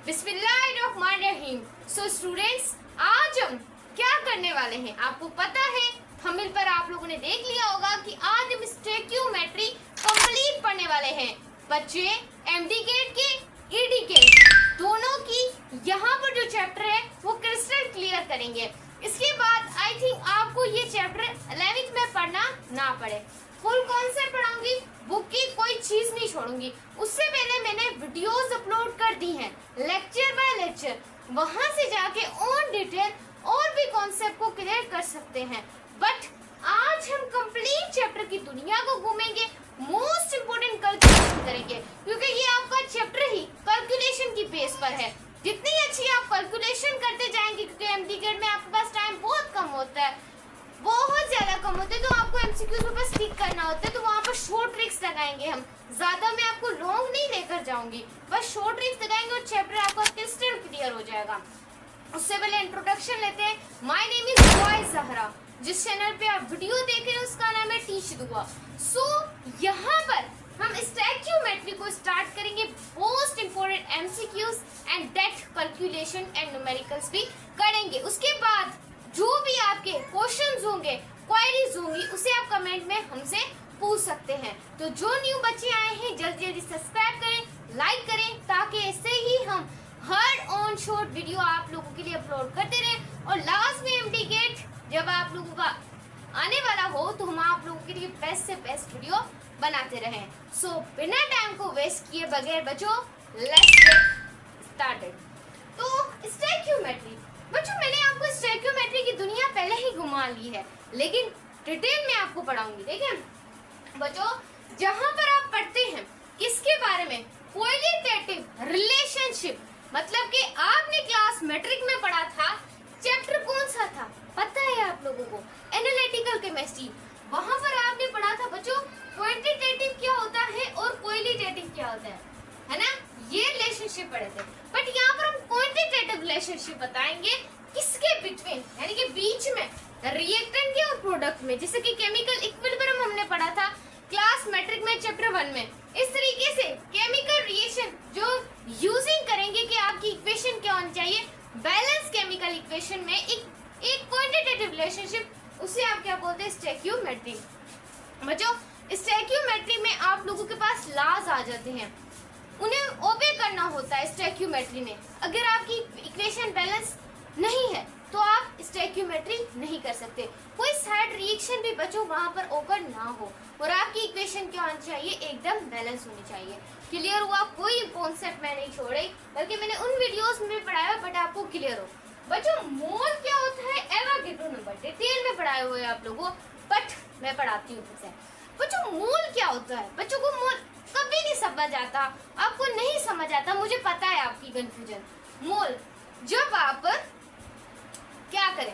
बिस्मिल्लाहिर्रहमानिर्रहीम। So students, आज हम क्या करने वाले हैं आपको पता है। थंबनेल पर आप लोगों ने देख लिया होगा कि आज हम स्टोइकियोमेट्री कंप्लीट पढ़ने वाले हैं। बच्चे एमडी गेट के ईडी गेट दोनों की यहाँ पर जो चैप्टर है वो क्रिस्टल क्लियर करेंगे। इसके बाद आई थिंक आपको ये चैप्टर 11th में पढ़ना ना पड़े। फुल कॉन्सेप्ट पढ़ाऊंगी, बुक की कोई चीज नहीं छोड़ूंगी। उससे पहले मैंने वीडियोस अपलोड कर दी हैं लेक्चर बाय लेक्चर, वहां से जाके ऑन डिटेल और भी कॉन्सेप्ट को क्लियर कर सकते हैं। बट आज हम कंप्लीट चैप्टर की दुनिया को घूमेंगे, मोस्ट इम्पोर्टेंट कैलकुलेशन करेंगे, क्योंकि ये आपका चैप्टर ही कैलकुलेशन की बेस पर है। जितनी अच्छी आप कैलकुलेशन करते जाएंगे, क्योंकि एमडी गेट में आपके पास टाइम बहुत कम होता है, बहुत ज्यादा कम होते हैं, तो आपको एमसीक्यूज पर स्टिक करना होता है, तो वहाँ पर शॉर्ट ट्रिक्स लगाएंगे हम। ज्यादा मैं आपको लॉन्ग नहीं लेकर जाऊंगी, बस शॉर्ट ट्रिक्स लगाएंगे और चैप्टर आपका क्रिस्टल क्लियर हो जाएगा। उससे पहले इंट्रोडक्शन लेते हैं। माय नेम इज दुआ जहरा। जिस चैनल पे आप वीडियो देख रहे हैं उसका नाम है टीच दुआ। सो यहाँ पर हम स्टोइकियोमेट्री को स्टार्ट करेंगे। Most important MCQs and that calculation and numericals भी करेंगे। उसके बाद जो भी आपके क्वेश्चंस होंगे, क्वेरीज होंगी, उसे आप कमेंट में हमसे पूछ सकते हैं। तो जो न्यू बच्चे आए हैं जल्दी जल्दी सब्सक्राइब करें, लाइक करें, ताकि ऐसे ही हम हर ऑन शॉर्ट वीडियो आप लोगों के लिए अपलोड करते रहें। और लास्ट में एमडी गेट जब आप लोगों का आने वाला हो तो हम आप लोगों के लिए बेस्ट से बेस्ट वीडियो बनाते रहें। सो बिना टाइम को वेस्ट किए बगैर बच्चों लेट्स गेट स्टार्टेड। तो स्टोइकियोमेट्री बच्चों, मैंने आपको स्टोइकियोमेट्री की दुनिया पहले ही घुमा ली है, लेकिन डिटेल में आपको पढ़ाऊंगी। देखिए बच्चों, जहां पर आप पढ़ते हैं किसके बारे में, क्वालिटेटिव रिलेशनशिप, मतलब कि आपने क्लास मैट्रिक में पढ़ा था, चैप्टर कौन सा था पता है आप लोगों को, एनालिटिकल केमिस्ट्री। वहां पर आपने पढ़ा था बच्चों क्वांटिटेटिव क्या होता है और क्वालिटेटिव क्या होता है ना, ये रिलेशनशिप पढ़े थे। बट यहाँ पर हम क्वांटिटेटिव रिलेशनशिप बताएंगे किसके बिटवीन, यानी कि बीच में, रिएक्टेंट के और प्रोडक्ट में, जैसे कि केमिकल इक्विलिब्रियम हमने पढ़ा था क्लास मैट्रिक में चैप्टर 1 में। इस तरीके से केमिकल रिएक्शन जो यूजिंग करेंगे कि आपकी इक्वेशन क्या होनी चाहिए, बैलेंस केमिकल इक्वेशन में एक क्वांटिटेटिव रिलेशनशिप, उसे आप क्या बोलते हैं, स्टोइकियोमेट्री। बच्चों स्टोइकियोमेट्री में आप लोगों के पास लॉज आ जाते हैं, उन्हें ओबे करना होता है स्टोइकियोमेट्री में। अगर आपकी इक्वेशन बैलेंस नहीं है तो आप स्टोइकियोमेट्री नहीं कर सकते। कोई साइड रिएक्शन भी बच्चों वहां पर ओकर ना हो, और आपकी इक्वेशन क्या होनी चाहिए, एकदम बैलेंस होनी चाहिए। क्लियर हुआ? कोई कॉन्सेप्ट मैं नहीं छोड़ रही, बल्कि मैंने उन वीडियोस में पढ़ाया, बट आपको क्लियर हो। बच्चों मोल क्या होता है, एवोगैड्रो नंबर डिटेल में पढ़ाए हुए आप लोगों, बट मैं पढ़ाती हूँ फिर से। बच्चों मोल क्या होता है, बच्चों को मोल कभी नहीं समझ आता, आपको नहीं समझ आता, मुझे पता है आपकी कंफ्यूजन। मोल, जब आप क्या करें,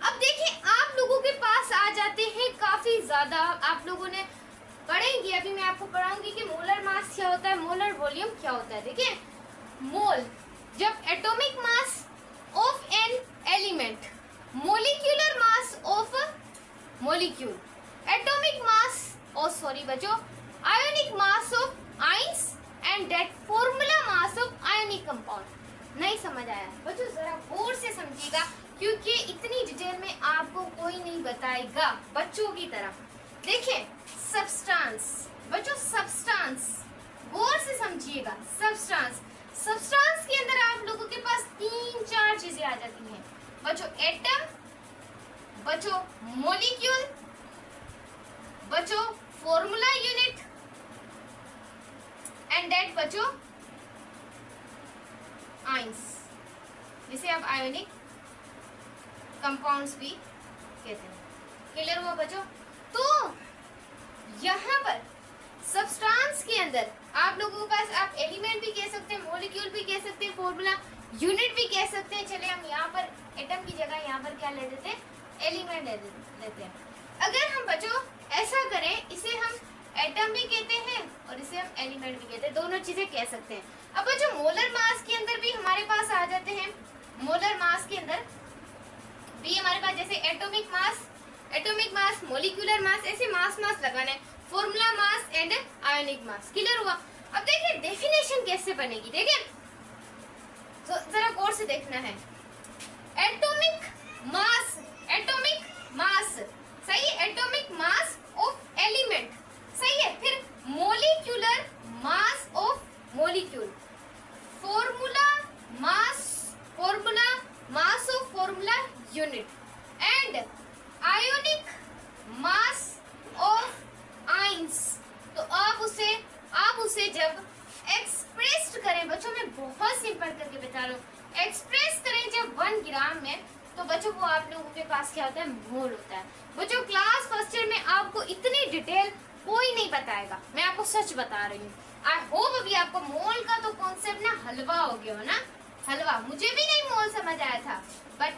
अब देखिए आप लोगों के पास आ जाते हैं काफी ज्यादा, आप लोगों ने पढ़ेंगे, अभी मैं आपको पढ़ाऊंगी कि मोलर मास क्या होता है, मोलर वॉल्यूम क्या होता है। देखिए मोल, जब atomic mass of an element, molecular mass of molecule, atomic mass और सॉरी बच्चों ionic mass of ions and that formula mass of ionic compound. नहीं समझ आया बच्चों, जरा गौर से समझिएगा, क्योंकि इतनी डिटेल में आपको कोई नहीं बताएगा बच्चों की तरह। देखिए सब्सटेंस, बच्चों सब्सटेंस गौर से समझिएगा। सब्सटेंस के अंदर आप लोगों के पास 3-4 चीजें आ जाती हैं बच्चों, एटम, बच्चों मॉलिक्यूल, बच्चों फॉर्मूला यूनिट एंड दैट बच्चों आयंस, जिसे आप आयोनिक कंपाउंड्स भी कहते हैं। क्लियर हुआ बच्चों? तो यहाँ पर सब्सटेंस के अंदर आप लोगों के पास, आप एलिमेंट भी कह सकते हैं, मॉलिक्यूल भी कह सकते हैं, फॉर्मूला यूनिट भी कह सकते हैं। चले हम यहाँ पर एटम की जगह यहाँ पर क्या ले देते हैं, एलिमेंट ले लेते हैं। अगर हम बच्चों ऐसा करें, इसे हम एटम भी कहते हैं और इसे हम एलिमेंट भी कहते हैं, दोनों चीजें कह सकते हैं। अब बच्चों मोलर मास के अंदर भी हमारे पास आ जाते हैं, मोलर मास के अंदर भी हमारे पास जैसे एटॉमिक मास, मोलिक्यूलर मास, ऐसे मास लगाने, formula mass and ionic mass. Clear हुआ? अब देखिए डेफिनेशन कैसे बनेगी। देखिए देखना है। एटॉमिक मास, एटॉमिक मास, सही है, एटॉमिक मास ऑफ एलिमेंट, सही है। फिर molecular mass of molecule, formula mass, formula mass of formula unit, and ionic mass of ions. तो आप उसे जब एक्सप्रेस करें, बच्चों मैं बहुत सिंपल करके बता रहा हूँ, एक्सप्रेस करें जब 1 ग्राम में, तो बच्चों वो आप लोगों के पास क्या होता है, मोल होता है। बच्चों क्लास फर्स्ट ईयर में आपको इतनी डिटेल कोई नहीं बताएगा, मैं आपको सच बता रही हूँ। आई होप अभी आपको मोल का तो कॉन्सेप्ट ना हलवा हो गया हो ना, हलवा। मुझे भी नहीं मोल समझ आया था, बट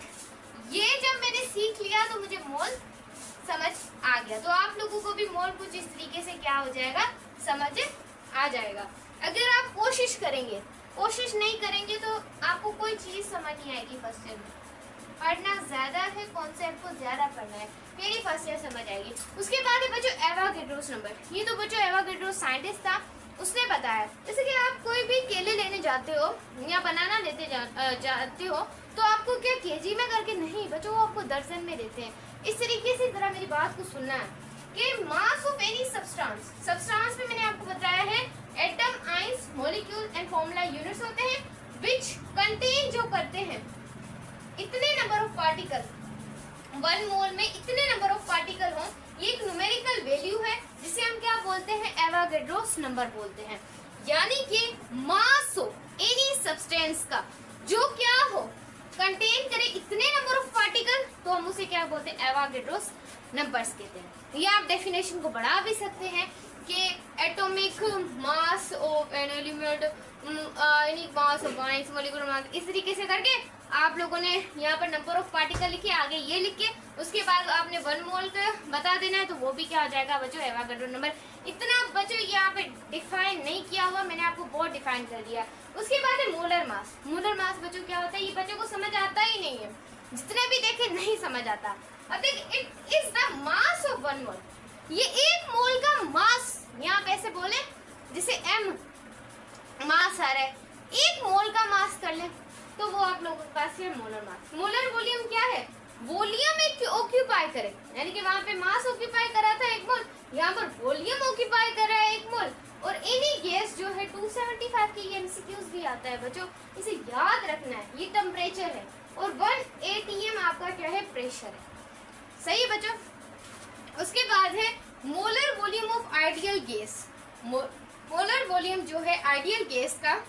ये जब मैंने सीख लिया तो मुझे मोल समझ आ गया। तो आप लोगों को भी मोल कुछ इस तरीके से क्या हो जाएगा, समझ आ जाएगा। अगर आप कोशिश करेंगे, कोशिश नहीं करेंगे तो आपको कोई चीज समझ नहीं आएगी फर्स्ट ईयर में। पढ़ना ज्यादा है, कॉन्सेप्ट को ज्यादा पढ़ना है, फिर ही फर्स्ट ईयर समझ आएगी। उसके बाद है बच्चों एवोगाड्रोस नंबर। ये तो बच्चों एवोगाड्रोस साइंटिस्ट था, उसने बताया। जैसे कि आप कोई भी केले लेने जाते हो या बनाना लेते जाते हो, तो आपको क्या केजी में करके नहीं बच्चों, वो आपको दर्जन में देते हैं। इस तरीके से जरा मेरी बात को सुनना है कि mass of any substance, substance में मैंने आपको बताया है atom, ions, molecule and formula units होते हैं, विच कंटेन, जो करते हैं इतने नंबर ऑफ पार्टिकल, 1 मोल में इतने नंबर ऑफ पार्टिकल हो। ये एक न्यूमेरिकल वैल्यू है जिसे हम क्या बोलते हैं, एवोगाड्रोस नंबर बोलते हैं। यानी कि मास हो एनी सब्सटेंस का जो क्या हो, कंटेन करे इतने नंबर ऑफ पार्टिकल, तो हम उसे क्या बोलते हैं, एवोगाड्रोस नंबर्स कहते हैं। ये आप डेफिनेशन को बढ़ा भी सकते हैं कि atomic mass of an element, ionic mass of ions, molecular mass, इस तरीके से करके आप लोगों ने यहाँ पर नंबर ऑफ पार्टिकल लिखे, आगे ये लिख के उसके बाद आपने 1 मोल का बता देना है, तो वो भी क्या हो जाएगा बच्चों, एवोगाड्रो नंबर। इतना बच्चों यहाँ पे डिफाइन नहीं किया हुआ, मैंने आपको बहुत डिफाइन कर दिया। उसके बाद है मोलर मास। मोलर मास बच्चों क्या होता है, ये बच्चों को समझ आता ही नहीं है, जितने भी देखे नहीं समझ आता। अब देखिए, it is the mass of 1 मोल। ये 1 मोल का मास, यहाँ पे ऐसे बोले जिसे m मास आ रहा है, 1 मोल का मास कर ले तो वो आप लोगों के पास है मोलर मास। मोलर वॉल्यूम क्या है, वॉल्यूम एक ऑक्यूपाई करे, यानी कि वहां पे मास ऑक्यूपाई करा था 1 मोल, यहाँ पर वॉल्यूम ऑक्यूपाई कर रहा है 1 मोल। और एनी गैस जो है 275 के, ये एमसीक्यूज भी आता है बच्चों, इसे याद रखना है। ये टेम्परेचर है और 1 atm आपका क्या है, प्रेशर है, सही है बच्चों। उसके बाद है molar volume of ideal gas. Molar volume जो है आइडियल गैस का,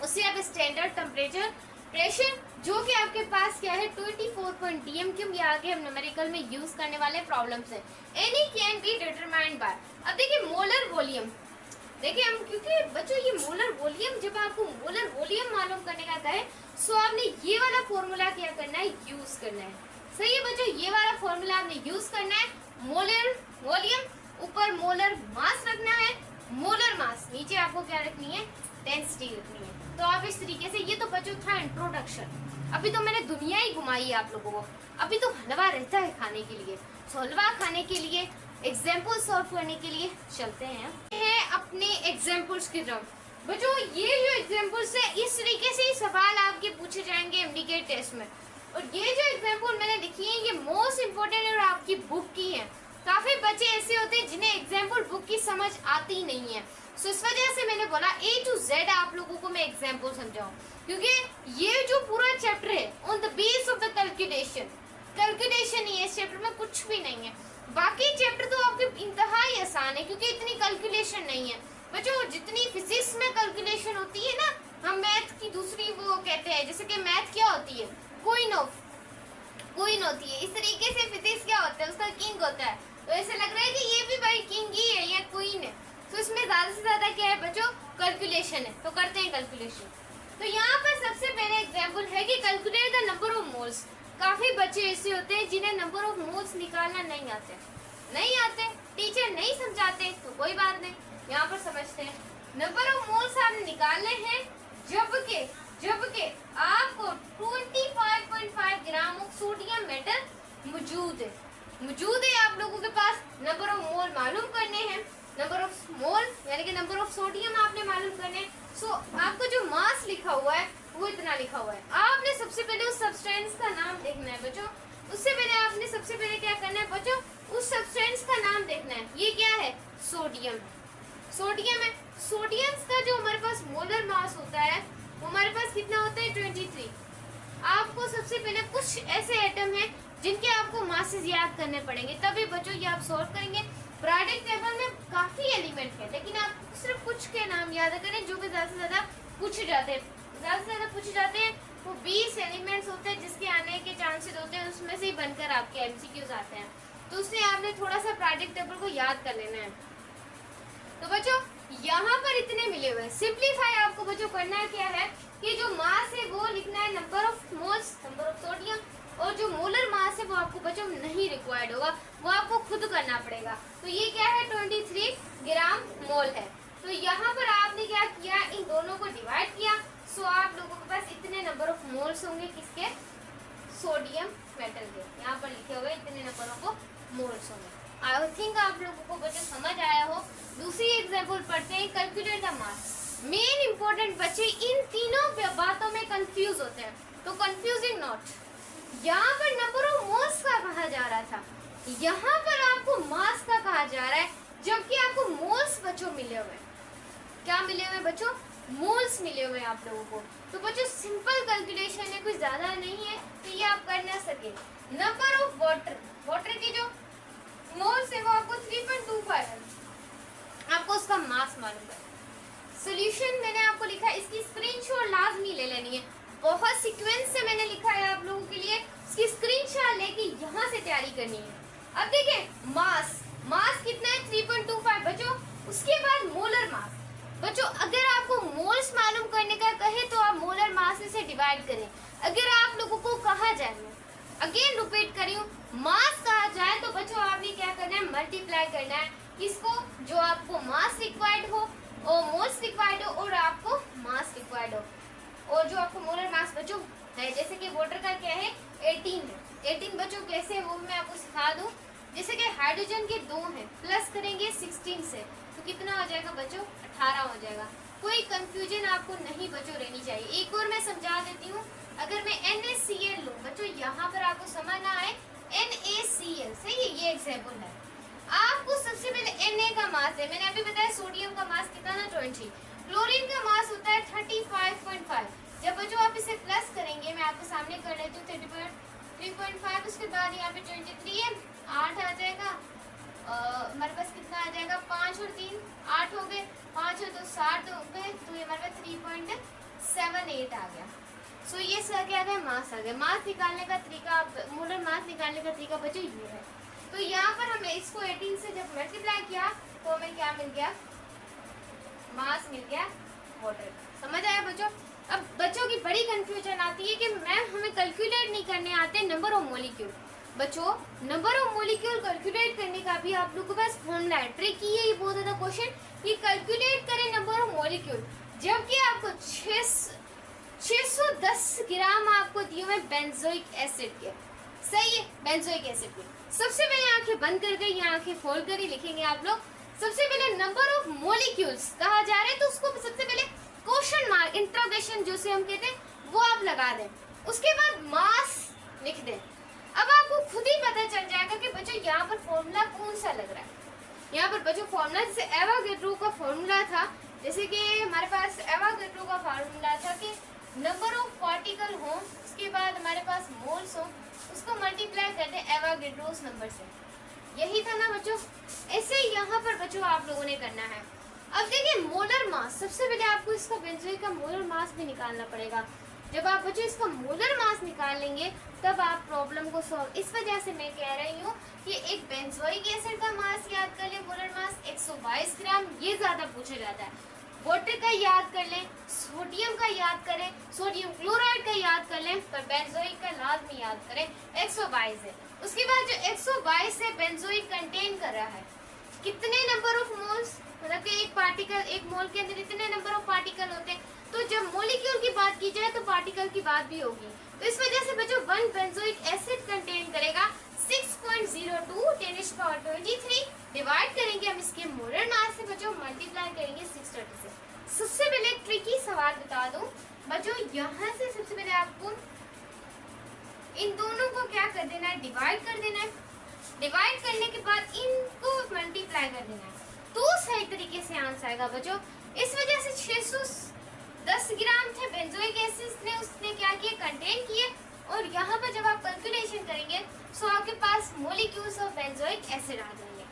उससे आप स्टैंडर्ड टेम्परेचर, प्रेशर, जो कि आपके पास क्या है 24 dm क्यूब, ये आगे हम न्यूमेरिकल में यूज करने वाले प्रॉब्लम्स हैं। Any can be determined by. अब देखिए मोलर वॉल्यूम, देखिए हम, क्योंकि बच्चों ये मोलर वॉल्यूम, जब आपको मोलर वॉल्यूम मालूम करने का है, सो आपने ये वाला फॉर्मूला क्या करना है, यूज करना है, सही है बच्चों। ये वाला फॉर्मूला आपने यूज करना है। मोलर वॉल्यूम ऊपर मोलर मास रखना है, मोलर मास नीचे आपको क्या रखनी है, डेंसिटी रखनी है। तो आप इस तरीके से, ये तो बच्चों था इंट्रोडक्शन। अभी तो मैंने दुनिया ही घुमाई है आप लोगों को, अभी तो हलवा रहता है खाने के लिए। तो हलवा खाने के लिए, एग्जाम्पल सॉल्व करने के लिए चलते हैं अपने एग्जाम्पल्स की तरफ। बच्चों ये जो एग्जाम्पल्स है, इस तरीके से ही सवाल आपके पूछे जाएंगे एमडीके टेस्ट में। और ये जो एग्जाम्पल मैंने लिखी है, ये मोस्ट इम्पोर्टेंट और आपकी बुक की है। काफी बच्चे ऐसे होते हैं जिन्हें एग्जाम्पल बुक की समझ आती नहीं है, सो इस वजह से मैंने बोला A to Z आप लोगों को मैं एग्जाम्पल समझाऊं, क्योंकि ये जो पूरा चैप्टर है on the base of the calculation, calculation ही है इस चैप्टर में, कुछ भी नहीं है। बाकी चैप्टर तो आपके इंतहाई आसान है, क्योंकि इतनी कैलकुलेशन नहीं है बच्चों। जितनी फिजिक्स में कैलकुलेशन होती है ना, हम मैथ की दूसरी वो कहते हैं, जैसे कि मैथ क्या होती है, क्वीन होती है, इस तरीके से फिजिक्स क्या होता है, उसका किंग होता है। तो ऐसे लग रहा है कि ये भी भाई किंग ही है या क्वीन है। तो इसमें ज्यादा से ज्यादा क्या है बच्चों, कैलकुलेशन है। तो करते हैं कैलकुलेशन। तो यहाँ पर सबसे पहले एग्जांपल है कि calculate the number of moles. काफी बच्चे ऐसे होते हैं जिन्हें नंबर ऑफ मोल्स निकालना नहीं आते, टीचर नहीं समझाते, तो कोई बात नहीं, यहाँ पर समझते हैं। नंबर ऑफ मोल्स आपने निकालने हैं, जबकि आपको 25.5 ग्राम ऑफ सोडियम मेटल मौजूद है आप लोगों के पास। नंबर ऑफ मोल मालूम करने हैं, नंबर ऑफ मोल यानी कि नंबर ऑफ सोडियम आपने मालूम करने हैं। सो आपको जो मास लिखा हुआ है वो इतना लिखा हुआ है। आपने सबसे पहले क्या करना है बच्चों, उस सब्सटेंस का नाम देखना है। ये क्या है, सोडियम। सोडियम है। सोडियम का जो हमारे पास मोलर मास होता है वो हमारे पास कितना होता है, 23। आपको सबसे पहले कुछ ऐसे एटम हैं जिनके आपको मासेस याद करने पड़ेंगे, तभी बच्चों ये आप सॉल्व करेंगे। पीरियोडिक टेबल में काफी एलिमेंट है, लेकिन आप सिर्फ कुछ के नाम याद करें जो कि ज्यादा से ज्यादा पूछे जाते हैं। ज्यादा से ज्यादा पूछे जाते हैं वो 20 एलिमेंट्स होते हैं जिसके आने के चांसेस होते हैं, उसमें से ही बनकर आपके एमसीक्यूज आते हैं। तो उससे आपने थोड़ा सा पीरियोडिक टेबल को याद कर लेना है। तो बच्चों यहाँ पर इतने मिले हुए हैं। सिंपलीफाई आपको बच्चों करना है क्या है कि जो मास है वो लिखना है number of moles, number of sodium, और जो मोलर मास है वो आपको बच्चों नहीं रिक्वायर्ड होगा, वो आपको खुद करना पड़ेगा। तो ये क्या है, 23 ग्राम मोल है। तो यहाँ पर आपने क्या किया, इन दोनों को डिवाइड किया। सो आप लोगों के पास इतने नंबर ऑफ मोल्स होंगे किसके, सोडियम मेटल के। यहाँ पर लिखे हुए इतने नंबर ऑफ मोल्स होंगे। आई थिंक आप लोगों को बच्चे समझ आया हो। दूसरी एग्जाम्पल पढ़ते हैं, calculate the mass. Main important बच्चे इन तीनों बातों में कंफ्यूज होते हैं, तो कंफ्यूजिंग नॉट। यहाँ पर नंबर ऑफ मोल्स का कहा जा रहा था, यहाँ पर आपको मास का कहा जा रहा है, जबकि आपको मोल्स बच्चों मिले हुए। क्या मिले हुए बच्चों, मोल्स मिले हुए हैं आप लोगों को। तो बच्चों सिंपल कैलकुलेशन है, कुछ ज्यादा नहीं है, तो ये आप कर ना सके। नंबर ऑफ वाटर, वाटर की जो मोल्स है वो आपको 3.25 है, आपको उसका मास मालूम है। सॉल्यूशन मैंने आपको लिखा है, इसकी स्क्रीनशॉट लाजमी ले लेनी है। बहुत सीक्वेंस से मैंने लिखा है आप लोगों के लिए, इसकी स्क्रीनशॉट लेके यहाँ से तैयारी करनी है। अब देखिए मास, मास कितना है 3.25 बच्चों। उसके बाद मोलर मास। बच्चों अगर आपको मोल्स मालूम करने का कहे तो आप मोलर मास से डिवाइड करें। अगर आप लोगों को कहा जाए, अगेन रिपीट करी हूँ, मास कहा जाए तो बच्चों आपने क्या करना है, मल्टीप्लाई करना है इसको, जो आपको मास रिक्वायर्ड हो और मोल्स रिक्वायर्ड हो और आपको मास रिक्वायर्ड हो, और जो आपको मोलर मास बच्चों है, जैसे कि वाटर का क्या है 18 है। 18 बच्चों कैसे है वो मैं आपको सिखा दूं। जैसे कि हाइड्रोजन के 2 हैं, प्लस करेंगे 16 से तो कितना हो जाएगा बच्चों, 18 हो जाएगा। कोई कंफ्यूजन आपको नहीं बच्चों रहनी चाहिए। एक और मैं समझा देती हूँ, अगर मैं NaCl लूँ बच्चों, यहाँ पर आपको समझ ना आए, NaCl सही है, ये एग्जाम्पल है। आपको सबसे पहले Na का मास है, मैंने अभी बताया सोडियम का मास कितना ना 20, क्लोरीन का मास होता है 35.5। जब बच्चों आप इसे प्लस करेंगे, मैं आपके सामने कर लेती हूँ 30.3.5, उसके बाद यहाँ पे 23 है, 8 आ जाएगा। हमारे पास कितना आ जाएगा, 5 और 3 8 हो गए, 5 और 2 7 हो गए, तो ये हमारे पास 3.78 आ गया। सो ये क्या आ गया, मास आ गया। मास निकालने का तरीका, मोलर मास निकालने का तरीका बच्चों ये है। तो यहाँ पर हमें इसको 18 से जब मल्टीप्लाई किया तो हमें क्या मिल गया, मास मिल गया वाटर। समझ आया बच्चों। अब बच्चों की बड़ी कंफ्यूजन आती है कि मैम हमें कैलकुलेट नहीं करने आते नंबर ऑफ मॉलिक्यूल। बच्चों नंबर ऑफ मॉलिक्यूल कैलकुलेट करने का भी आप लोगों के पास फॉर्मूला है, ट्रिक ही है ये बहुत ज्यादा क्वेश्चन कि कैलकुलेट करें नंबर ऑफ मॉलिक्यूल, जबकि आपको 610 ग्राम आपको दिए हुए बेंजोइक एसिड के। सही है, बेंजोइक एसिड के। सबसे पहले आंखें बंद करके या आंखें खोल कर ही लिखेंगे आप लोग। सबसे पहले नंबर ऑफ मॉलिक्यूल्स कहा जा रहा है, तो उसको सबसे पहले क्वेश्चन मार्क, इंट्रोगेशन जो से हम कहते हैं वो आप लगा दें, उसके बाद मास लिख दें। अब आपको खुद ही पता चल जाएगा कि बच्चों यहाँ पर फॉर्मूला कौन सा लग रहा है। यहाँ पर बच्चों फॉर्मूला जैसे एवोगैड्रो का फॉर्मूला था, जैसे कि हमारे पास एवोगैड्रो का फॉर्मूला था कि नंबर ऑफ पार्टिकल हो, उसके बाद हमारे पास मोल्स हो, उसको मल्टीप्लाई कर दे एवोगैड्रोस नंबर से। यही था ना बच्चों। ऐसे यहाँ पर बच्चों आप लोगों ने करना है। अब देखिए मोलर मास, सबसे पहले आपको इसका बेंजोइक का मोलर मास भी निकालना पड़ेगा। जब आप बच्चों इसका मोलर मास निकाल लेंगे तब आप प्रॉब्लम को सॉल्व। इस वजह से मैं कह रही हूँ कि एक बेंजोइक एसिड का मास याद कर ले, मोलर मास 122 ग्राम, ये ज्यादा पूछा जाता है। वाटर का याद कर लें, सोडियम का याद करें, सोडियम क्लोराइड का याद कर लें, पर बेंजोइक का लाजमी याद करें, 122 है। उसके बाद जो 122 से बेंजोइक कंटेन कर रहा है कितने नंबर ऑफ मोल्स, मतलब कि एक पार्टिकल, एक मोल के अंदर इतने नंबर ऑफ पार्टिकल होते हैं। तो जब मॉलिक्यूल की बात की जाए तो पार्टिकल की बात भी होगी। तो इस वजह से बच्चों 1 बेंजोइक एसिड कंटेन करेगा 6.02 10⁻23। डिवाइड करेंगे हम इसके मोलर मास से बच्चों, मल्टीप्लाई करेंगे 630 से। सबसे पहले ट्रिकी सवाल बता दूं बच्चों, यहाँ से सबसे पहले आपको इन दोनों को क्या कर देना है, डिवाइड कर देना है। डिवाइड करने के बाद इनको मल्टीप्लाई कर देना है, तो सही तरीके से आंसर आएगा बच्चों। इस वजह से 610 ग्राम थे बेंजोइक एसिड ने उसने क्या किए, कंटेन किए। और यहाँ पर जब आप कैलकुलेशन करेंगे तो आपके पास मॉलिक्यूल्स ऑफ बेंजोइक एसिड आ जाएंगे।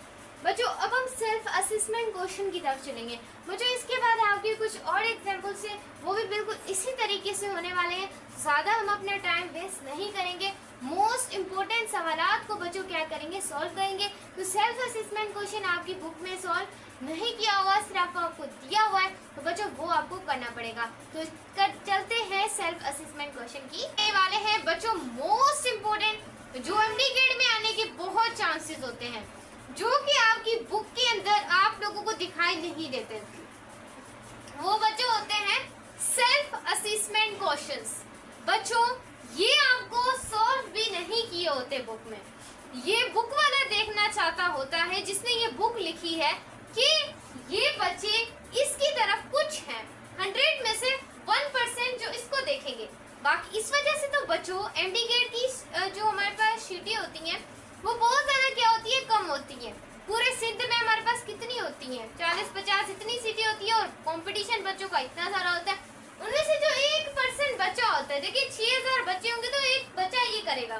बच्चों अब हम सेल्फ असेसमेंट क्वेश्चन की तरफ चलेंगे। बच्चों इसके बाद आपके कुछ और एग्जाम्पल से वो भी बिल्कुल इसी तरीके से होने वाले हैं। ज़्यादा हम अपना टाइम वेस्ट नहीं करेंगे, मोस्ट इम्पोर्टेंट सवालात को बच्चों क्या करेंगे, सॉल्व करेंगे। तो सेल्फ असेसमेंट क्वेश्चन आपकी बुक में सॉल्व नहीं किया हुआ, सिर्फ आपको दिया हुआ है, तो बच्चों वो आपको करना पड़ेगा। तो चलते हैं सेल्फ असेसमेंट क्वेश्चन की वाले हैं बच्चों। मोस्ट इम्पोर्टेंट जो एमडी ग्रेड में आने के बहुत चांसेस होते हैं, जो कि आपकी बुक के अंदर आप लोगों को दिखाई नहीं देते, वो बच्चों होते हैं सेल्फ असेसमेंट क्वेश्चंस। बच्चों ये आपको सॉल्व भी नहीं किए होते बुक में, ये बुक वाला देखना चाहता होता है जिसने ये बुक लिखी है कि ये बच्चे इसकी तरफ कुछ हैं, 100 में से 1% जो इसको देखेंगे। बाकी इस वजह से तो बच्चों एमडी ग्रेड की जो हमारे पास शीटें होती हैं वो बहुत ज़्यादा क्या होती है, कम होती है। पूरे सिंध में हमारे पास कितनी होती हैं, 40-50 इतनी सीटें होती है, और कंपटीशन बच्चों का इतना सारा होता है। उनमें से जो 1% बच्चा होता है, देखिए 6000 बच्चे होंगे तो एक बच्चा ये करेगा।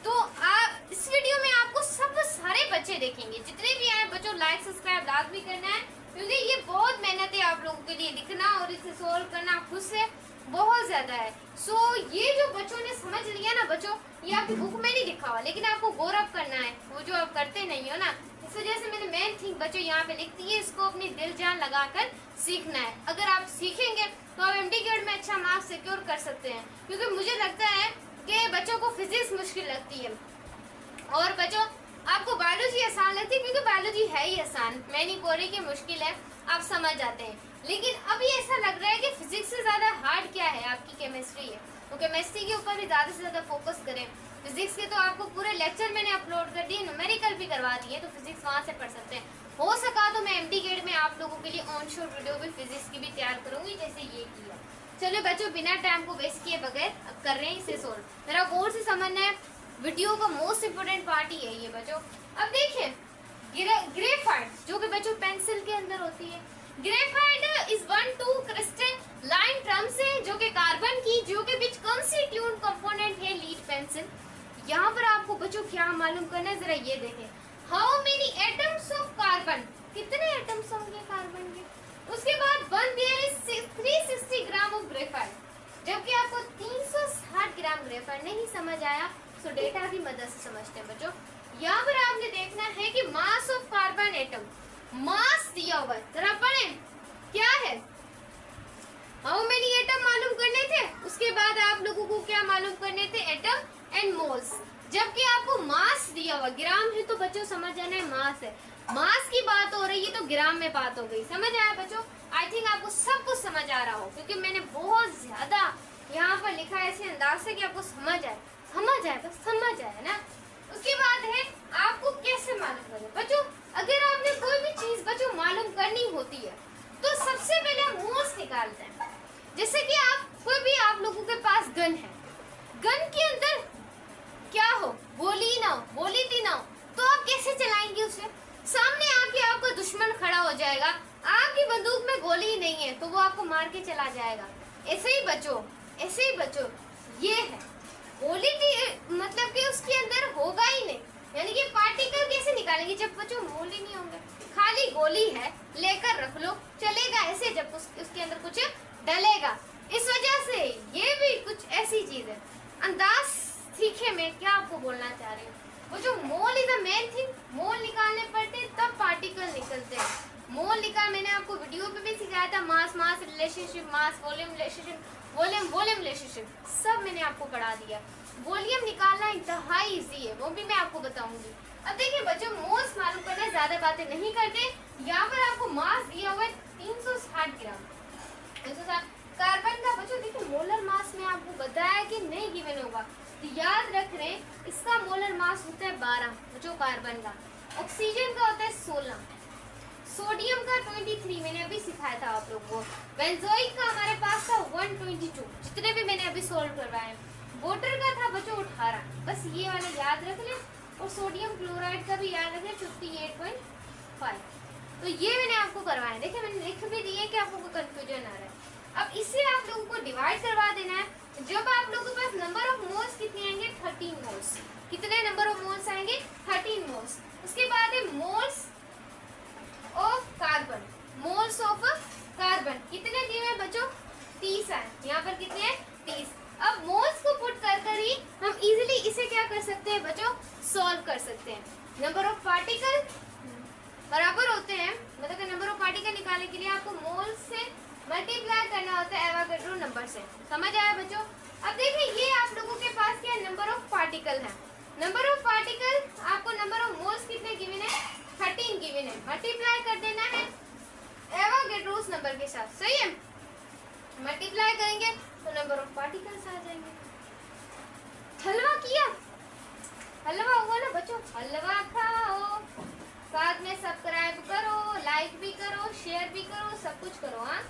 तो आप इस वीडियो में आपको सब सारे बच्चे देखेंगे, जितने भी आए बच्चों लाइक सब्सक्राइब लाजमी करना है, क्योंकि ये बहुत मेहनत है आप लोगों के लिए लिखना और इसे सोल्व करना खुद से बहुत ज्यादा है। सो ये जो बच्चों ने समझ लिया ना बच्चों, ये आपकी बुक में नहीं लिखा हुआ, लेकिन आपको गौर अप करना है, वो जो आप करते नहीं हो ना। इस वजह से मैंने मेन थिंग बच्चों यहाँ पे लिख दी है, इसको अपनी दिल जान लगाकर सीखना है। अगर आप सीखेंगे तो आप एमडी ग्रेड में अच्छा मार्क्स सिक्योर कर सकते हैं, क्योंकि मुझे लगता है कि बच्चों को फिजिक्स मुश्किल लगती है और बच्चों आपको बायोलॉजी आसान लगती है, क्योंकि बायोलॉजी है ही आसान, मैं नहीं बोल रही कि मुश्किल है, आप समझ जाते हैं। लेकिन अभी ऐसा लग रहा है कि फिजिक्स से ज़्यादा हार्ड क्या है, आपकी केमिस्ट्री है, तो केमिस्ट्री के ऊपर भी ज़्यादा से ज़्यादा फोकस करें। फिजिक्स के तो आपको पूरे लेक्चर मैंने अपलोड कर दिए, न्यूमेरिकल भी करवा दिए, तो फिजिक्स वहाँ से पढ़ सकते हैं। हो सका तो मैं एमडी ग्रेड में आप लोगों के लिए ऑन शोर वीडियो भी फिजिक्स की भी तैयार करूँगी, जैसे ये किया। चलो बच्चों बिना टाइम को वेस्ट किए बगैर अब कर रहे हैं इसे सोल्व। मेरा गौर से समझना है, वीडियो का मोस्ट इम्पोर्टेंट पार्ट ही है ये बच्चों। अब देखिए ग्रेफाइट जो कि बच्चों पेंसिल के अंदर होती है, graphite is 1-2 crystal line drums है जो कि कार्बन की, जो कि बीच कंस्टिट्यूएंट कंपोनेंट है लीड पेंसिल। यहाँ पर आपको बच्चों क्या मालूम करना है, जरा ये देखें, how many atoms of carbon, कितने एटम्स होंगे कार्बन के। उसके बाद 360 ग्राम ऑफ ग्रेफाइट, जबकि आपको 360 ग्राम ग्रेफाइट नहीं समझ आया तो डेटा की मदद से समझते हैं बच्चों। यहाँ पर आपने देखना है कि मास ऑफ कार्बन एटम, मास दिया हुआ है, जरा पढ़ें क्या है, हाउ मेनी एटम मालूम करने थे, उसके बाद आप लोगों को क्या मालूम करने थे, एटम एंड मोल्स। जबकि आपको मास दिया हुआ ग्राम है, तो बच्चों समझ जाना है मास है, मास की बात हो रही है तो ग्राम में बात हो गई। समझ आया बच्चों? आई थिंक आपको सब कुछ समझ आ रहा हो, क्योंकि मैंने बहुत ज्यादा यहाँ पर लिखा है ऐसे अंदाज से कि आपको समझ आए बस समझ आए ना। उसके बाद है आपको कैसे मालूम करें बच्चों, अगर आपने कोई भी चीज बच्चों मालूम करनी होती है तो सबसे पहले हम मोल्स निकालते हैं। जैसे कि आप कोई भी आप लोगों के पास गन है, गन के अंदर क्या हो, गोली ना हो, गोली थी ना हो, तो आप कैसे चलाएंगे उसे, सामने आके आपका दुश्मन खड़ा हो जाएगा, आपकी बंदूक में गोली ही नहीं है तो वो आपको मार के चला जाएगा। ऐसे ही बच्चों ये है, गोली थी मतलब कि उसके अंदर होगा ही नहीं, यानी कि पार्टिकल कैसे निकालेंगे जब बच्चों मोल ही नहीं होंगे, खाली गोली है लेकर रख लो चलेगा ऐसे, जब उसके अंदर कुछ डलेगा। इस वजह से ये भी कुछ ऐसी चीज है। अंदाज सीखे मैं क्या आपको बोलना चाह रही हूँ, वो जो mole is the main thing, mole निकालने पड़ते हैं तब पार्टिकल निकलते हैं। मोल निकाल मैंने आपको वीडियो पे भी सिखाया था, mass mass relationship, mass volume relationship, volume relationship, सब मैंने आपको पढ़ा दिया। वॉल्यूम निकालना इंतहाई इजी है, वो भी मैं आपको बताऊंगी। अब देखिए बच्चों मोल्स मालूम करने ज्यादा बातें नहीं करते, यहाँ पर आपको मास दिया हुआ है 360 ग्राम, 360 कार्बन का। बच्चों देखिए मोलर मास में आपको बताया कि नहीं गिवन होगा, तो याद रख रहे इसका मोलर मास होता है 12 बच्चों कार्बन का, ऑक्सीजन का होता है 16, सोडियम का 23 मैंने अभी सिखाया था आप लोगों को, बेंजोइक का हमारे पास था 122, जितने भी मैंने अभी सोल्व करवाए। वाटर का था बच्चों 18, बस ये वाला याद रख ले, और सोडियम क्लोराइड का भी याद रखें 58.5। तो ये मैंने आपको करवाया, देखिए मैंने लिख भी दिए कि आपको कोई कंफ्यूजन आ रहा है। अब इससे आप लोगों को डिवाइड करवा देना है। जब आप लोगों के पास नंबर ऑफ मोल्स कितने आएंगे 13 मोल्स। कितने नंबर ऑफ मोल्स आएंगे 13 मोल्स। उसके बाद है moles of carbon. Moles of carbon कितने दिए हैं बच्चों 30 आए, यहाँ पर कितने हैं 30। अब मोल्स को पुट कर ही हम इजीली इसे क्या कर सकते हैं बच्चों सॉल्व कर सकते हैं। नंबर ऑफ पार्टिकल बराबर होते हैं, मतलब कि नंबर ऑफ पार्टिकल निकालने के लिए आपको मोल्स से मल्टीप्लाई करना होता है एवोगाड्रो नंबर से। समझ आया बच्चों। अब देखिए ये आप लोगों के पास क्या नंबर ऑफ पार्टिकल है। नंबर ऑफ पार्टिकल आपको नंबर ऑफ मोल्स कितने गिवन है 13 गिवन है, मल्टीप्लाई कर देना है एवोगाड्रोस नंबर के साथ। सही है, मल्टीप्लाई करेंगे तो नंबर ऑफ पार्टिकल्स आ जाएंगे। हलवा किया, हलवा हुआ ना बच्चों, हलवा खाओ, साथ में सब्सक्राइब करो, लाइक भी करो, शेयर भी करो, सब कुछ करो। हाँ,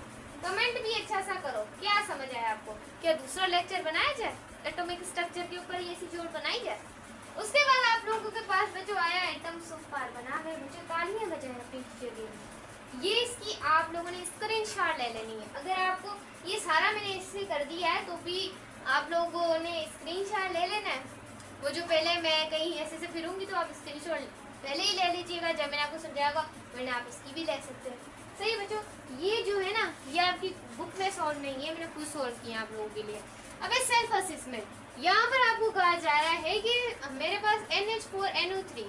कमेंट भी अच्छा सा करो। क्या समझ आया आपको? क्या दूसरा लेक्चर बनाया जाए एटॉमिक स्ट्रक्चर के ऊपर, ये सी जोड़ बनाई जाए। उसके बाद आप लोगों के पास बच्चों आया एटम्स ऑफ कार्बन। आ गए बच्चों, तालियां बजाएं अपनी टीचर के लिए। ये इसकी आप लोगों ने स्क्रीनशॉट ले लेनी है। अगर आपको ये सारा मैंने इससे कर दिया है तो भी आप लोगों ने स्क्रीनशॉट ले लेना है। वो जो पहले मैं कहीं ऐसे से फिरूंगी तो आप स्क्रीनशॉट पहले ही ले लीजिएगा, जब मैंने आपको समझाएगा वरना आप इसकी भी ले सकते हैं। सही है बच्चों, ये जो है ना ये आपकी बुक में सॉल्व नहीं है, मैंने खुद सॉल्व किया आप लोगों के लिए। अब सेल्फ असेसमेंट, यहाँ पर आपको कहा जा रहा है कि मेरे पास NH4NO3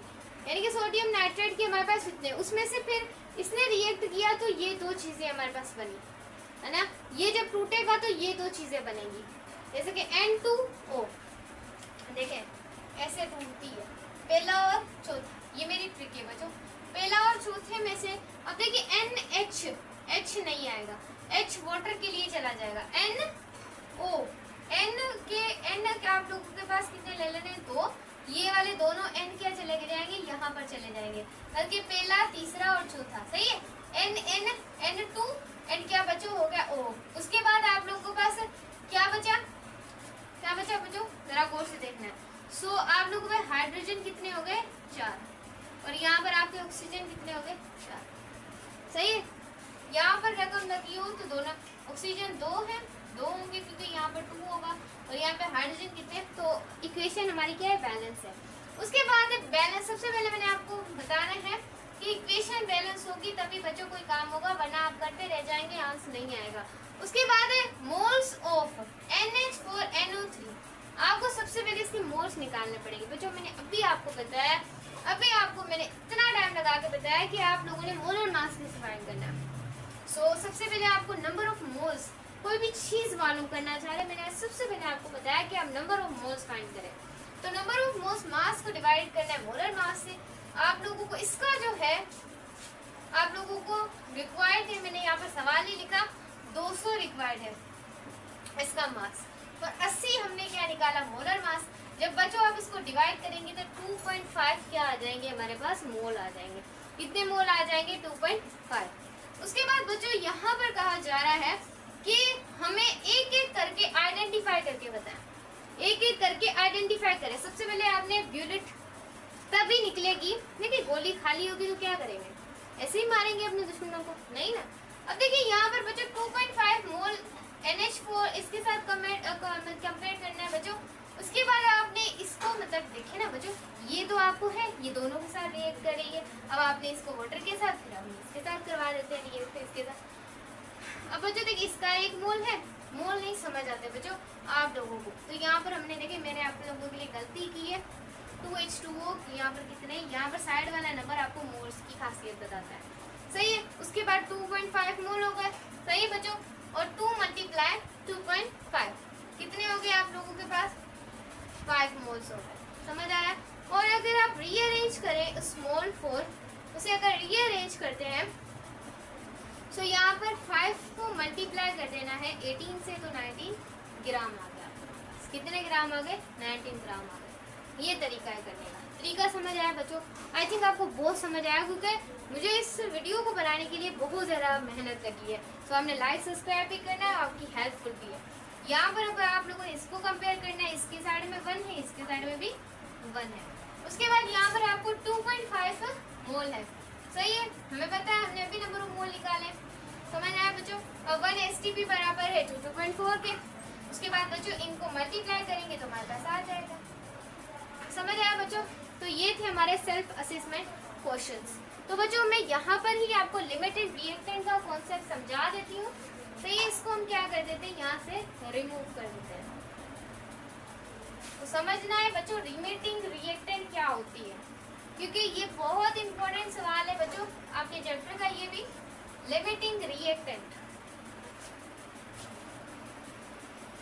यानी कि सोडियम नाइट्रेट की हमारे पास कितने, उसमें से फिर इसने रिएक्ट किया तो ये दो चीज़ें हमारे पास बनी है ना। ये जब टूटेगा तो ये दो चीज़ें बनेंगी, जैसे कि N2O देखें ऐसे टूटती है, पहला और चौथा। ये मेरी ट्रिक है बच्चों, पहला और चौथे में से। अब देखिए NH नहीं आएगा, H वाटर के लिए चला जाएगा, NO N के आप लोगों के पास कितने ले लेने हैं दो, ये वाले दोनों N क्या चले जाएंगे यहाँ पर चले जाएंगे, बल्कि पहला तीसरा और चौथा। सही है, N2 N क्या बच्चों हो गया O। उसके बाद आप लोगों के पास क्या बचा बच्चों, जरा गौर से देखना है। सो आप लोगों में हाइड्रोजन कितने हो गए 4, और यहाँ पर आपके ऑक्सीजन कितने हो गए 4। सही है, यहाँ पर रकम लगी हो तो दोनों ऑक्सीजन 2 है, 2 होंगे क्योंकि यहाँ पर 2 होगा, और यहाँ पे हाइड्रोजन कितने, तो इक्वेशन हमारी क्या है बैलेंस है। उसके बाद बैलेंस, सबसे पहले मैंने आपको बताना है कि इक्वेशन बैलेंस होगी तभी बच्चों कोई काम होगा, वरना आप करते रह जाएंगे, आंसर नहीं आएगा। उसके बाद है मोल्स ऑफ NH4NO3। आपको सबसे पहले इसकी मोल्स निकालने पड़ेंगे बच्चों। मैंने अभी आपको बताया, अभी आपको मैंने इतना टाइम लगा के बताया कि आप लोगों ने मोलर मास कैसे फाइंड करना है। सो सबसे पहले आपको नंबर ऑफ मोल्स, कोई भी चीज़ मालूम करना चाह रहे, मैंने सबसे पहले आपको बताया कि आप नंबर ऑफ मोल्स फाइंड करें। तो नंबर ऑफ मोल्स मास को डिवाइड करना है मोलर मास से। आप लोगों को इसका जो है आप लोगों को रिक्वायर्ड है, मैंने यहाँ पर सवाल ही लिखा 200 रिक्वायर्ड है इसका मास, और 80 हमने क्या निकाला मोलर मास। जब बच्चों आप इसको डिवाइड करेंगे तो 2.5 क्या आ जाएंगे हमारे पास मोल आ जाएंगे। कितने मोल आ जाएंगे 2.5। उसके बाद बच्चों यहाँ पर कहा जा रहा है कि हमें एक एक करके आइडेंटिफाई करके बताएं, एक एक करके आइडेंटिफाई करें। सबसे पहले आपने ब्यूलेट तभी निकलेगी, देखिए गोली खाली होगी तो क्या करेंगे, ऐसे ही मारेंगे अपने दुश्मनों को, नहीं ना। अब देखिए यहाँ पर बच्चों 2.5 मोल NH4 इसके साथ कंपेयर करना है बच्चों। उसके बाद आपने इसको मतलब देखे ना बच्चों, ये तो आपको है, ये दोनों के साथ रिएक्ट कर रही है। अब आपने इसको वाटर के साथ, फिर हम इसके साथ करवा देते हैं रिएक्ट इसके साथ। अब बच्चों देखिए इसका एक मोल है, मोल नहीं समझ आते बच्चों आप लोगों को, तो यहाँ पर हमने देखे मैंने आप लोगों के लिए गलती की है। 2H2O यहाँ पर कितने, यहाँ पर साइड वाला नंबर आपको मोल्स की खासियत बताता है। सही है, उसके बाद 2.5 मोल हो गए। सही है बच्चों, और 2 मल्टीप्लाई 2.5 कितने हो गए आप लोगों के पास 5 मोल्स हो गए। समझ आया। और अगर आप रीअरेंज करें स्मॉल 4, उसे अगर रीअरेंज करते हैं तो यहाँ पर 5 को मल्टीप्लाई कर देना है 18 से, तो 19 ग्राम आ गया। कितने ग्राम आ गए 19 ग्राम आ गए। ये तरीका है करने का, तरीका समझ आया बच्चों। आई थिंक आपको बहुत समझ आया, क्योंकि मुझे इस वीडियो को बनाने के लिए बहुत ज़्यादा मेहनत लगी है। तो आपने लाइक सब्सक्राइब भी करना है, आपकी हेल्पफुल भी है। यहाँ पर अगर आप लोगों ने इसको कंपेयर करना है इसके साइड में भी 1 है। उसके बाद यहाँ पर आपको 2.5 मोल है, सही है, हमें पता है, हमने अभी नंबर ऑफ मोल निकाले, समझ आया बच्चों। और 1 STP बराबर है 2.4 के। उसके बाद बच्चों इनको मल्टीप्लाई करेंगे तो हमारे पास आ जाएगा, समझ आया बच्चों। तो ये थे हमारे सेल्फ असेसमेंट क्वेश्चंस। तो बच्चों मैं यहाँ पर ही आपको लिमिटेड रिएक्टेंट का कॉन्सेप्ट समझा देती हूँ, सही है। इसको हम क्या कर देते हैं, यहाँ से रिमूव कर देते हैं। तो समझना है बच्चों लिमिटिंग रिएक्टेंट क्या होती है, क्योंकि ये बहुत इंपॉर्टेंट सवाल है बच्चों आपके चैप्टर का, ये भी लिमिटिंग रिएक्टेंट।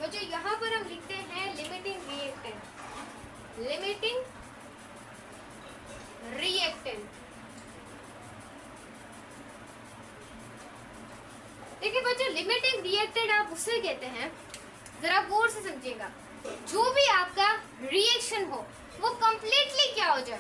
बच्चों यहाँ पर हम लिखते हैं लिमिटिंग रिएक्टेंट, लिमिटिंग रिएक्टेंट। देखिए बच्चों लिमिटिंग रिएक्टेंट आप उससे कहते हैं, जरा गौर से समझिएगा, जो भी आपका रिएक्शन हो वो कंप्लीटली क्या हो जाए,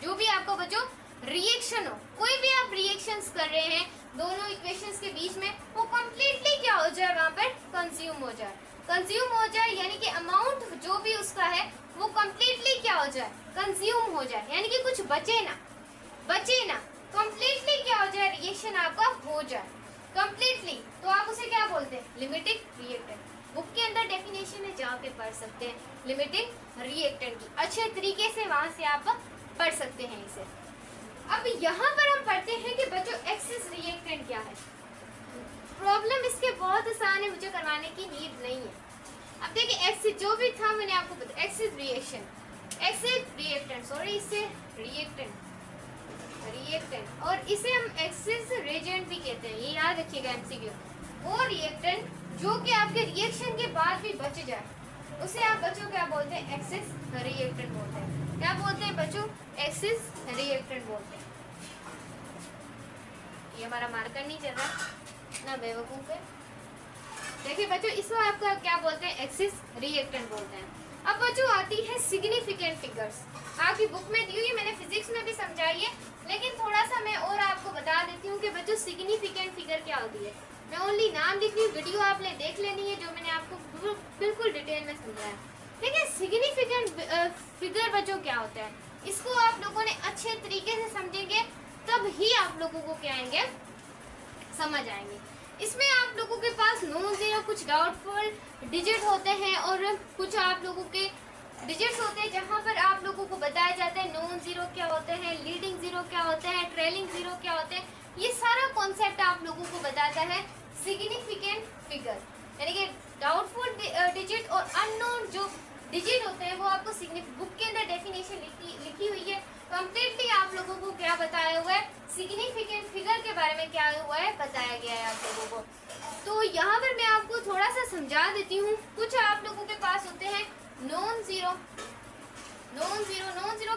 जो भी आपका बच्चों रिएक्शन हो, कोई भी आप रिएक्शंस कर रहे हैं दोनों इक्वेशंस के बीच में, वो कंप्लीटली क्या हो जाए, वहां पर कंज्यूम हो जाए। कंज्यूम हो जाए यानी कि अमाउंट जो भी उसका है वो कंप्लीटली क्या हो जाए, कंज्यूम हो जाए, यानी कि कुछ बचे ना, कंप्लीटली क्या हो जाए, रिएक्शन आपका हो जाए कंप्लीटली। तो आप उसे क्या बोलते हैं, लिमिटिंग रिएक्टेंट। बुक के अंदर डेफिनेशन है, जहाँ पे पढ़ सकते हैं लिमिटिंग रिएक्टेंट की, अच्छे तरीके से वहां से आप पढ़ सकते हैं इसे। अब यहाँ पर हम पढ़ते हैं कि बच्चों एक्सिस रिएक्टेंट क्या है। प्रॉब्लम इसके बहुत आसान है, मुझे करवाने की नीड नहीं है। अब देखिए एक्सिस जो भी था मैंने आपको बताया, axis reaction, axis reactant, sorry इससे रिएक्टेंट और इसे हम एक्सिस रिएजेंट भी कहते हैं, ये याद रखिएगा एमसीक्यू। वो रिएक्टेंट जो कि आपके रिएक्शन के बाद भी बच जाए उसे आप बच्चों क्या बोलते हैं, एक्सिस रिएक्टेंट बोलते हैं। क्या बोलते हैं बच्चों, एक्सिस रिएक्टेंट बोलते हैं। ये हमारा मार्कर नहीं चल रहा ना, बेवकूफ है। देखिए बच्चों इसको आपका क्या बोलते हैं, एक्सिस रिएक्टेंट बोलते हैं। अब बच्चों आती है सिग्निफिकेंट फिगर्स, आपकी बुक में दी हुई, मैंने फिजिक्स में भी समझाई है, लेकिन थोड़ा सा मैं और आपको बता देती हूँ कि बच्चों सिग्निफिकेंट फिगर क्या होती है। मैं ओनली नाम लिख रही हूँ, वीडियो आपने देख लेनी है जो मैंने आपको बिल्कुल डिटेल में समझाया। ठीक है, सिग्निफिकेंट फिगर बच्चों क्या होता है, इसको आप लोगों ने अच्छे तरीके से समझेंगे तब ही आप लोगों को क्या आएंगे, समझ आएंगे। इसमें आप लोगों के पास नॉन जीरो कुछ डाउटफुल डिजिट होते हैं और कुछ आप लोगों के डिजिट्स होते हैं जहां पर आप लोगों को बताया जाता है नॉन जीरो क्या होते हैं, लीडिंग जीरो क्या होते हैं, ट्रेलिंग जीरो क्या होते हैं। ये सारा कॉन्सेप्ट आप लोगों को बताता है सिग्निफिकेंट फिगर, यानी कि डाउटफुल डिजिट और अननोन जो डिजिट होते हैं वो आपको बुक के अंदर डेफिनेशन लिखी हुई है। कंप्लीटली आप लोगों को क्या बताया हुआ है, सिग्निफिकेंट फिगर के बारे में क्या हुआ है, बताया गया है आप लोगों को। तो यहाँ पर मैं आपको थोड़ा सा समझा देती हूँ। कुछ आप लोगों के पास होते हैं नॉन जीरो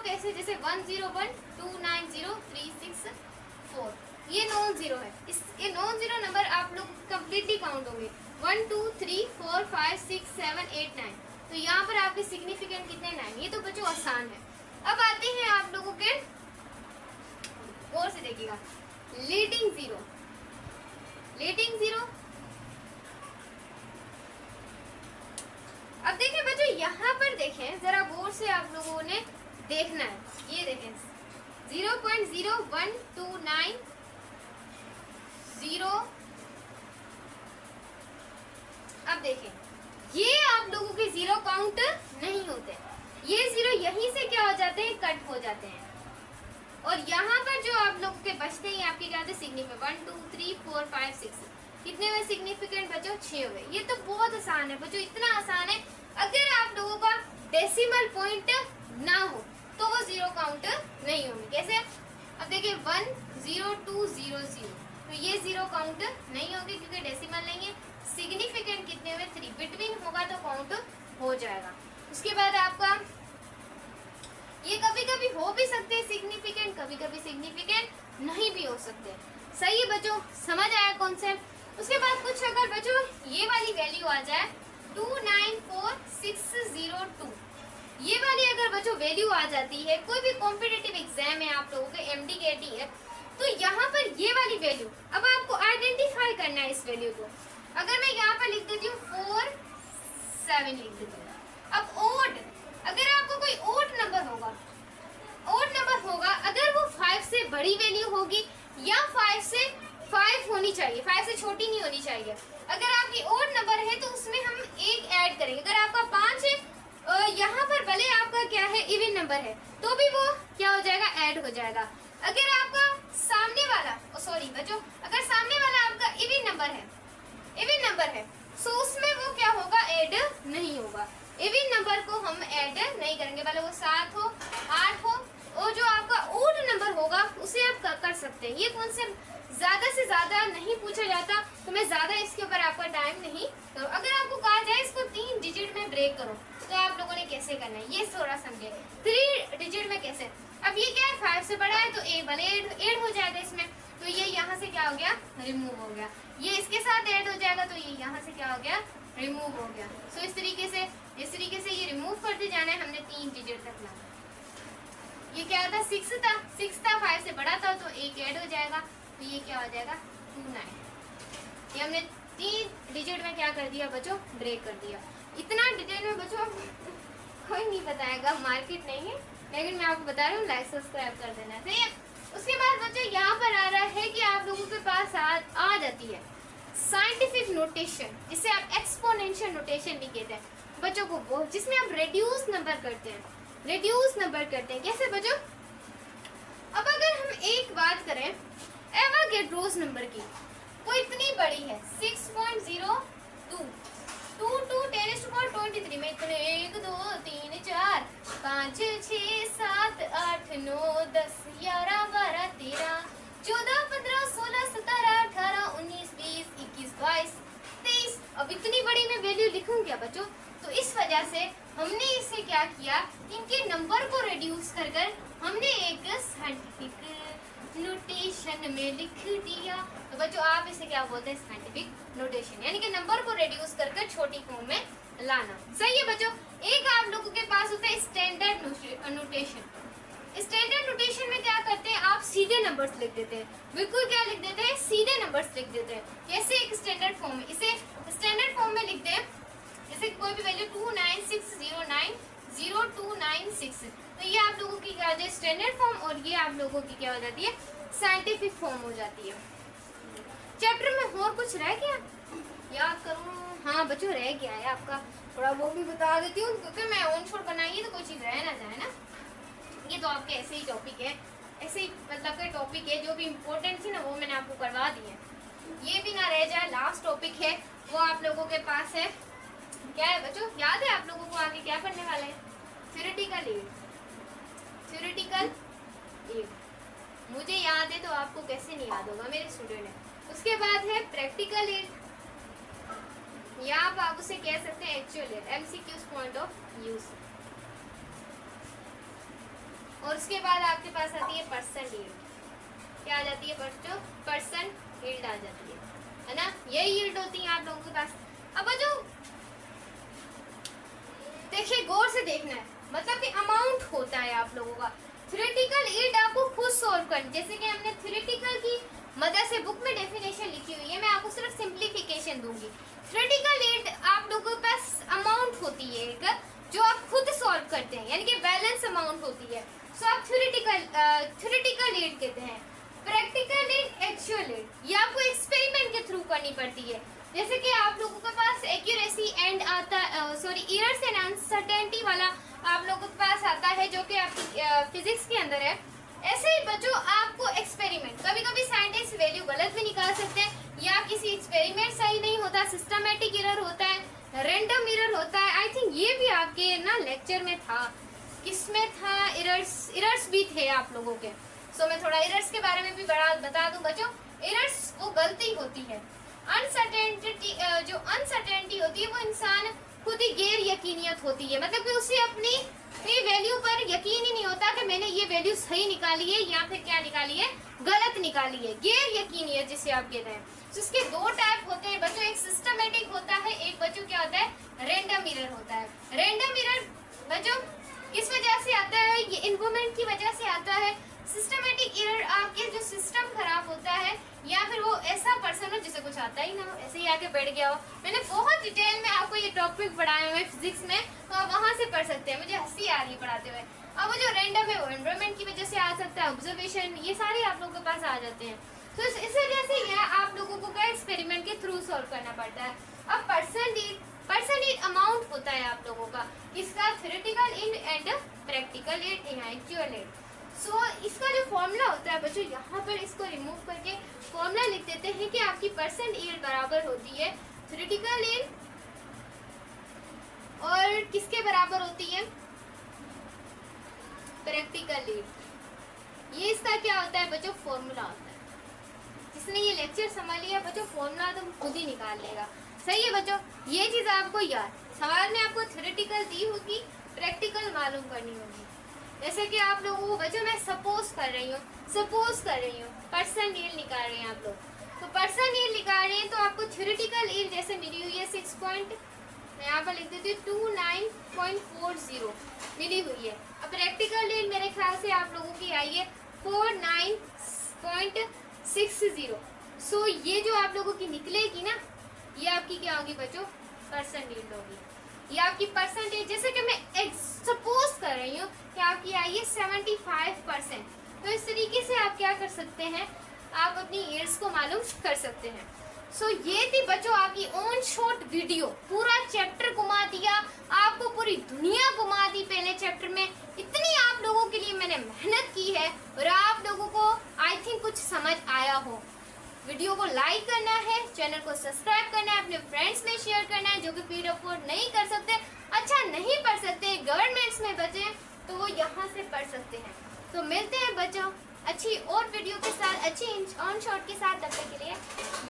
कैसे, जैसे 101 290 364, ये नॉन जीरो है। ये नॉन जीरो नंबर आप लोग कंप्लीटली काउंट होंगे 1 2 3 4 5 6 7 8 9। तो यहाँ पर आपके सिग्निफिकेंट कितने 9, ये तो बच्चों आसान है। अब आते हैं आप लोगों के, गौर से देखिएगा, लीडिंग जीरो। अब देखिए बच्चों यहाँ पर देखें, जरा गौर से आप लोगों ने देखना है, ये देखें 0.01290। अब देखें ये आप लोगों के जीरो काउंट नहीं होते, ये जीरो यहीं से क्या हो जाते हैं, कट हो जाते हैं। और यहाँ पर जो आप लोगों के बचते हैं आपके क्या होते हैं, सिग्निफिकेंट 1 2 3 4 5 6, कितने हुए सिग्निफिकेंट बच्चों, 6 हुए। ये तो बहुत आसान है बच्चों, इतना आसान है। अगर आप लोगों का डेसिमल पॉइंट ना हो तो वो जीरो काउंट नहीं होंगे। कैसे, अब देखिए 10200, तो ये जीरो काउंट नहीं होगी क्योंकि डेसिमल नहीं है। सिग्निफिकेंट कितने हुए, 3, बिटवीन होगा तो काउंट हो जाएगा। उसके बाद आपका ये कभी कभी हो भी सकते हैं सिग्निफिकेंट, कभी कभी सिग्निफिकेंट नहीं भी हो सकते। सही है बच्चों, समझ आया कॉन्सेप्ट। उसके बाद कुछ अगर बच्चों ये वाली वैल्यू आ जाए 294602, ये वाली अगर बच्चों वैल्यू आ जाती है, कोई भी कॉम्पिटिटिव एग्जाम है आप लोगों के, एमडी के डी है, तो यहाँ पर ये वाली वैल्यू अब आपको आइडेंटिफाई करना है इस वैल्यू को। अगर मैं यहाँ पर लिख देती हूँ 47 लिख देती हूँ। अब ओड अगर आपको कोई ओड नंबर होगा, अगर वो 5 से बड़ी वैल्यू होगी या 5 होनी चाहिए, 5 से छोटी नहीं होनी चाहिए। अगर आपकी ओड नंबर है तो उसमें हम एक ऐड करेंगे। अगर आपका 5 है, यहाँ पर भले आपका क्या है इवन नंबर है, तो भी वो क्या हो जाएगा, ऐड हो जाएगा। अगर आपका सामने वाला अगर सामने वाला आपका इवन नंबर है सो उसमें वो क्या होगा, ऐड नहीं होगा। इवन नंबर को हम ऐड नहीं करेंगे, भले वो 7 हो 8 हो, और जो आपका ओड नंबर होगा उसे आप कर सकते हैं। ये कॉन्सेप्ट ज्यादा से ज्यादा नहीं पूछा जाता, तो मैं ज्यादा इसके ऊपर आपका टाइम नहीं करूँ। अगर आपको कहा जाए इसको 3 डिजिट में ब्रेक करो, तो आप लोगों ने कैसे करना है ये थोड़ा समझे। 3 डिजिट में कैसे, अब ये क्या है 5 से बड़ा है तो ए भले ऐड हो जाएगा इसमें, तो ये यहाँ से क्या हो गया, रिमूव हो गया। ये इसके साथ ऐड हो जाएगा तो ये यहाँ से क्या हो गया, रिमूव हो गया। सो इस तरीके से ये रिमूव करते जाना है। हमने 3 डिजिट तक लाना। ये क्या था, 6 था 5 से बड़ा था, तो एक ऐड हो जाएगा, तो ये क्या हो जाएगा 29। ये हमने 3 डिजिट में क्या कर दिया बच्चों, ब्रेक कर दिया। इतना डिटेल में बच्चों कोई नहीं बताएगा, मार्केट नहीं है, लेकिन मैं आपको बता रही हूँ, लाइक सब्सक्राइब कर देना है, सही है। उसके बाद बच्चों यहाँ पर आ रहा है कि आप लोगों के पास आ जाती है साइंटिफिक नोटेशन, जिसे आप एक्सपोनेंशियल नोटेशन भी कहते हैं बच्चों को, वो जिसमें आप रेड्यूस नंबर करते हैं। कैसे बच्चों, अब अगर हम एक बात करें एवोगैड्रोस नंबर की, वो इतनी बड़ी है 6.02 2 to 10⁻23 में इतने 1 2 3 4 5 6 7 8 9 10 11 12 13 14 15 16 17 18 19 20 21 22 23। अब इतनी बड़ी मैं वैल्यू लिखूं क्या बच्चों, तो इस वजह से हमने इसे क्या किया, इनके नंबर को रिड्यूस कर हमने एक साइंटिफिक नोटेशन में लिख दिया। तो बच्चों आप इसे क्या बोलते हैं, साइंटिफिक नोटेशन, यानी कि नंबर को रिड्यूस कर छोटी फॉर्म में लाना, सही है बच्चों। एक आप लोगों के पास होता है स्टैंडर्ड नोटेशन। स्टैंडर्ड नोटेशन में क्या करते हैं, आप सीधे नंबर्स लिख देते हैं, बिल्कुल क्या लिख देते हैं, सीधे नंबर्स लिख देते हैं। कैसे, एक स्टैंडर्ड फॉर्म में, इसे स्टैंडर्ड फॉर्म में लिखते हैं, जैसे कोई भी वैल्यू 296090296, तो ये आप लोगों की क्या हो जाती है, स्टैंडर्ड फॉर्म, और ये आप लोगों की क्या हो जाती है, साइंटिफिक फॉर्म हो जाती है। चैप्टर में और कुछ रह गया याद करूँ, हाँ बच्चों रह गया है आपका, थोड़ा वो भी बता देती हूँ, क्योंकि मैं ऑन शोर बनाई तो कोई चीज़ रह ना जाए ना। ये तो आपके ऐसे ही टॉपिक है, ऐसे ही मतलब के टॉपिक है जो भी इम्पोर्टेंट थी ना, वो मैंने आपको करवा दी है। ये भी ना रह जाए, लास्ट टॉपिक है वो आप लोगों के पास है, क्या है बच्चों, याद है आप लोगों को आगे क्या पढ़ने वाले हैं, थ्योरेटिकल एड। मुझे याद है तो आपको कैसे नहीं याद होगा मेरे स्टूडेंट है। उसके बाद है प्रैक्टिकल एड, या आप उसे कह सकते हैं actual ad, MCQs point of use. और उसके बाद आपके पास आती है पर्सन एड, क्या आ जाती है बच्चों, पर्सन एड आ जाती है ना, यही एड होती है आप लोगों के पास। अब बच्चों देखिए, गौर से देखना है, मतलब कि अमाउंट होता है आप लोगों का। थ्योरेटिकल एड आपको खुद सॉल्व करना, जैसे कि हमने थ्योरेटिकल की मदद से बुक में डेफिनेशन लिखी हुई है, मैं आपको सिर्फ सिंप्लीफिकेशन दूंगी। थ्योरेटिकल एड आप लोगों के पास अमाउंट होती है एक, जो आप खुद सॉल्व करते हैं, यानी कि बैलेंस अमाउंट होती है, सो आप थ्योरेटिकल एड कहते हैं। प्रैक्टिकल एड, एक्चुअल एड, ये आपको एक्सपेरिमेंट के थ्रू करनी पड़ती है। जैसे कि आप लोगों के पास एक्यूरेसी एंड आता एरर्स एंड अनसर्टेनिटी वाला आप लोगों के पास आता है, जो कि आपकी फिजिक्स के अंदर है। ऐसे ही बच्चों आपको एक्सपेरिमेंट, कभी कभी साइंटिस्ट वैल्यू गलत भी निकाल सकते हैं, या किसी एक्सपेरिमेंट सही नहीं होता, सिस्टमेटिक एरर होता है, रैंडम एरर होता है। आई थिंक ये भी आपके ना लेक्चर में था, किसमें था, एरर्स भी थे आप लोगों के। सो मैं थोड़ा एरर्स के बारे में भी बता दूं बच्चों। एरर्स वो गलती होती है, अनसर्टेनिटी, जो अनसर्टेनिटी होती है वो इंसान खुद ही गैर यकीनियत होती है, मतलब कि उसे अपनी वैल्यू पर यकीन ही नहीं होता कि मैंने ये वैल्यू सही निकाली है या फिर क्या निकाली है, गलत निकाली है, गैर यकीनियत जिसे आप कहते हैं। तो इसके 2 टाइप होते हैं बच्चों, एक सिस्टमेटिक होता है, एक बच्चों क्या होता है, रैंडम एरर होता है। रैंडम एरर बच्चों किस वजह से आता है, ये इन्वॉल्वमेंट की वजह से आता है। सिस्टमेटिक एरर आपके जो सिस्टम खराब होता है, या फिर वो ऐसा पर्सन हो जिसे कुछ आता ही ना हो, ऐसे ही आके बैठ गया हो। मैंने बहुत डिटेल में आपको ये टॉपिक पढ़ाए हुए फिजिक्स में, तो आप वहाँ से पढ़ सकते हैं। मुझे हंसी आ रही पढ़ाते हुए। अब वो जो रैंडम है वो एनवायरनमेंट की वजह से आ सकता है, ऑब्जर्वेशन, ये सारे आप लोगों के पास आ जाते हैं। तो इस वजह से यह आप लोगों को क्या एक्सपेरिमेंट के थ्रू सॉल्व करना पड़ता है। अब परसेंटेज अमाउंट होता है आप लोगों का, इसका theoretical and practical actual and. So इसका जो फॉर्मूला होता है बच्चों, यहाँ पर इसको रिमूव करके फॉर्मूला लिख देते हैं कि आपकी परसेंट यील्ड बराबर होती है थ्योरेटिकल यील्ड, और किसके बराबर होती है, प्रैक्टिकल यील्ड। ये इसका क्या होता है बच्चों, फॉर्मूला होता है। जिसने ये लेक्चर समझ लिया बच्चों, फॉर्मूला तो खुद ही निकाल लेगा। सही है बच्चों, ये चीज आपको याद, सवाल में आपको थ्योरेटिकल दी होगी, प्रैक्टिकल मालूम करनी होगी। जैसे कि आप लोगों को बच्चों मैं सपोज कर रही हूँ परसेंट यील्ड निकाल रहे हैं आप लोग, तो परसेंट यील्ड निकाल रहे हैं तो आपको थ्योरेटिकल यील्ड जैसे मिली हुई है 6 पॉइंट, मैं यहाँ पर लिख देती हूँ 29.40 मिली हुई है। अब प्रैक्टिकल यील्ड मेरे ख्याल से आप लोगों की आई है 49.60। सो ये जो आप लोगों की निकलेगी ना, ये आपकी क्या होगी बच्चों, परसेंट यील्ड होगी। ये आपकी परसेंटेज, जैसे कि मैं सपोज कर रही हूँ कि आपकी आई है 75%, तो इस तरीके से आप क्या कर सकते हैं, आप अपनी यील्ड्स को मालूम कर सकते हैं। सो ये थी बच्चों आपकी ऑन शॉट वीडियो, पूरा चैप्टर घुमा दिया आपको, पूरी दुनिया घुमा दी पहले चैप्टर में। इतनी आप लोगों के लिए मैंने मेहनत की है, और आप लोगों को आई थिंक कुछ समझ आया हो। वीडियो को लाइक करना है, चैनल को सब्सक्राइब करना है, अपने फ्रेंड्स में शेयर करना है जो कि पीड अफोर्ड नहीं कर सकते, अच्छा नहीं पढ़ सकते, गवर्नमेंट्स में बचे, तो वो यहाँ से पढ़ सकते हैं। तो मिलते हैं बच्चों अच्छी और वीडियो के साथ, अच्छी ऑन शॉट के साथ। तब तक के लिए